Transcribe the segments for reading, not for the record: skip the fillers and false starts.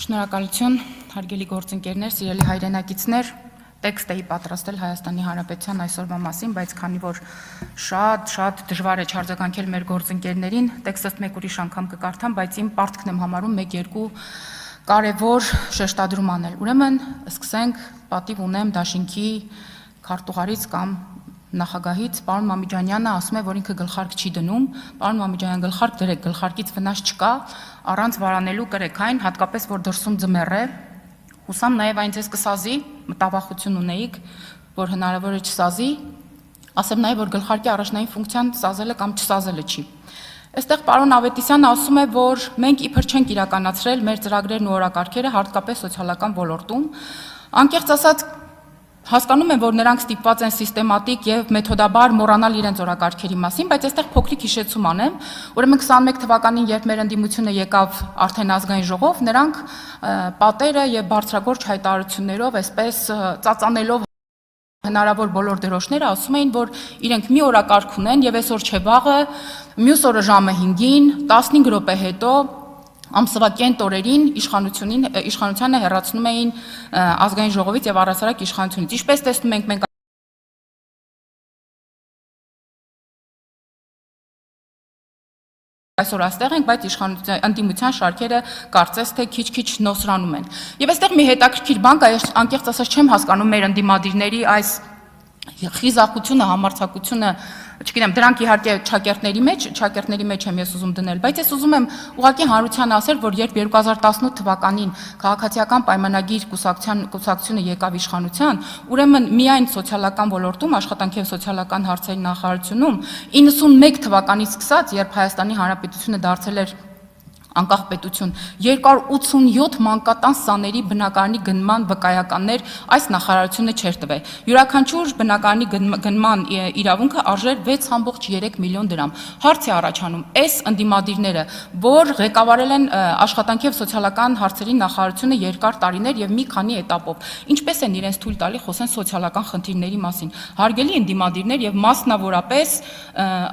Շնորհակալություն, հարգելի գործընկերներ, սիրելի հայրենակիցներ, տեքստ էի պատրաստել Հայաստանի Հանրապետության այսօրվա մասին, բայց քանի որ շատ դժվար է չարձագանքել մեր գործընկերներին, տեքստը մեկ ուրիշ անգամ կկարդամ, բայց իմ պարտքն եմ համարում 1-2 կարևոր շեշտադրում անել։ Ուրեմն, սկսենք, պատիվ ունեմ դաշինքի քարտուղարից կամ նախագահից, պարոն Մամիջանյանը ասում է, որ ինքը գլխարկ չի դնում, պարոն Մամիջանյան գլխարկ դրեք, գլխարկից վնաս չկա, առանց վարանելու կրեք այն, հատկապես որ դրսում ձմեռ է, հուսամ նաև այն ձեզ կսազի, մտավախություն ունեիք, որ հնարավոր է չսազի, ասեմ նաև, որ գլխարկի առաջնային ֆունկցիան սազելը կամ չսազելը չի։ Այստեղ պարոն Ավետիսյանը ասում է, որ մենք իբր չենք իրականացրել մեր ծրագրերն ու օրակարգերը հատկապես սոցիալական ոլորտում, անկեղծ ասած հասկանում եմ, որ նրանք ստիպված են սիստեմատիկ եւ մեթոդաբար մոռանալ իրենց օրակարգերի մասին, բայց այստեղ փոքրիկ հիշեցում անեմ, ուրեմն 21 թվականին, երբ մեր ընդդիմությունը եկավ արդեն ազգային ժողով, նրանք պատերը եւ բարձրագործ հայտարարություններով, այսպես ծածանելով հնարավոր բոլոր դրոշները, ասում էին, որ իրենք մի օրակարգ ունեն եւ այսօր չէ վաղը, մյուս օրը ժամը 5-ին, 15 րոպե հետո ամսվա կենտ օրերին իշխանությանը հեռացնում էին ազգային ժողովից եւ առհասարակ իշխանությունից։ Ինչպես տեսնում ենք, մենք այսօր այստեղ ենք, բայց ընդդիմության շարքերը կարծես թե քիչ-քիչ նոսրանում են։ Եվ այստեղ մի հետաքրքիր բան կա, ես անկեղծ ասած չեմ հասկանում մեր ընդդիմադիրների այս խիզախությունը, համարձակությունը, չգիտեմ, դրանք իհարկե ճակերտների մեջ եմ ես ուզում դնել, բայց ես ուզում եմ ուղղակի հանրությանը ասել, որ երբ 2018 թվականին քաղաքացիական պայմանագիր կուսակցությունը եկավ իշխանության, ուրեմն միայն սոցիալական ոլորտում, աշխատանքի եւ սոցիալական հարցերի նախարարությունում 91 թվականից սկսած, երբ Հայաստանի Հանրապետությունը դարձել էր անկախ պետություն, 287 մանկատան սաների բնակարանի գնման վկայականներ այս նախարարությունը չէր տվել։ Յուրաքանչյուր բնակարանի գնման իրավունքը արժեր 6.3 միլիոն դրամ։ Հարց է առաջանում, այս ընդդիմադիրները, որ ղեկավարել են աշխատանքի եւ սոցիալական հարցերի նախարարությունը երկար տարիներ եւ մի քանի этаպով, ինչպես են իրենց թույլ տալի խոսեն սոցիալական խնդիրների մասին։ Հարգելի ընդդիմադիրներ եւ մասնավորապես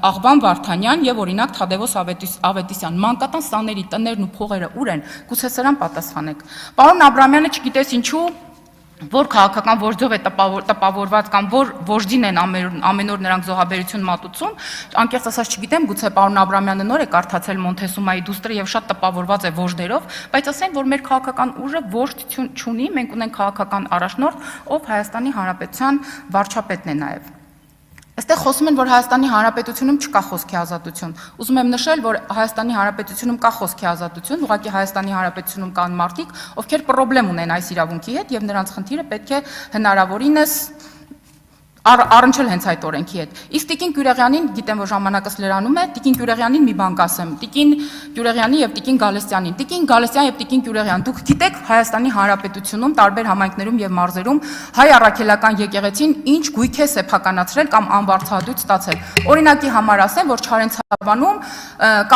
Աղբան Վարդանյան եւ օրինակ Թադևոս Ավետիսյան, մանկատան սաների տներն ու փողերը ուր են, գուցե սրան պատասխանեք։ Պարոն Աբրամյանը չգիտես ինչու, որ քաղաքական որջով է տպավորված կամ որ որջին են ամեն օր նրանք զոհաբերություն մատուցում, անկեղծ ասած չգիտեմ, գուցե պարոն Աբրամյանը նոր է կարդացել Մոնթեսումայի դուստրը եւ շատ տպավորված է որջերով, բայց ասեն, որ մեր քաղաքական ուժը որջդ չունի, մենք ունենք քաղաքական առաջնորդ, ով Հայաստանի Հանրապետության վարչապետն է նաեւ։ Այստեղ խոսում են, որ Հայաստանի Հանրապետությունում չկա խոսքի ազատություն։ Ուզում եմ նշել, որ Հայաստանի Հանրապետությունում կա խոսքի ազատություն, ուղղակի Հայաստանի Հանրապետությունում կան մարդիկ, ովքեր խնդրեմ ունեն այս իրավունքի հետ եւ նրանց խնդիրը պետք է հնարավորինս առնչել հենց այդ օրենքի հետ։ Իսկ Տիկին Գյուրեղյանին, գիտեմ, որ ժամանակս լրանում է, Տիկին Գյուրեղյանին մի բան կասեմ։ Տիկին Գյուրեղյանի եւ Տիկին Գալստյանին։ Տիկին Գալստյան եւ Տիկին Գյուրեղյան, դուք գիտեք Հայաստանի Հանրապետությունում տարբեր համայնքներում եւ մարզերում հայ առաքելական եկեղեցին ինչ գույք է սեփականացրել կամ անվարձահատույց ստացել։ Օրինակի համար ասեմ, որ Չարենցավանում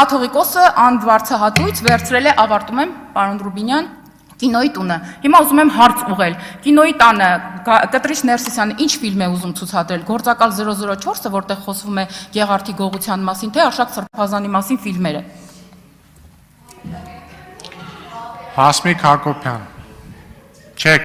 կաթողիկոսը անվարձահատույց վերցրել է, ավարտում եմ, պարոն Ռուբինյան, Կինոյի տունը։ Հիմա ուզում եմ հարց ուղղել։ Կինոյի տանը Կտրիշ Ներսիսյանը ինչ ֆիլմ է ուզում ցուցադրել։ Գործակալ 004-ը, որտեղ խոսվում է Գեղարդի գողության մասին, թե Արշակ Սրբազանի մասին ֆիլմերը։ Հասմիկ Հակոբյան։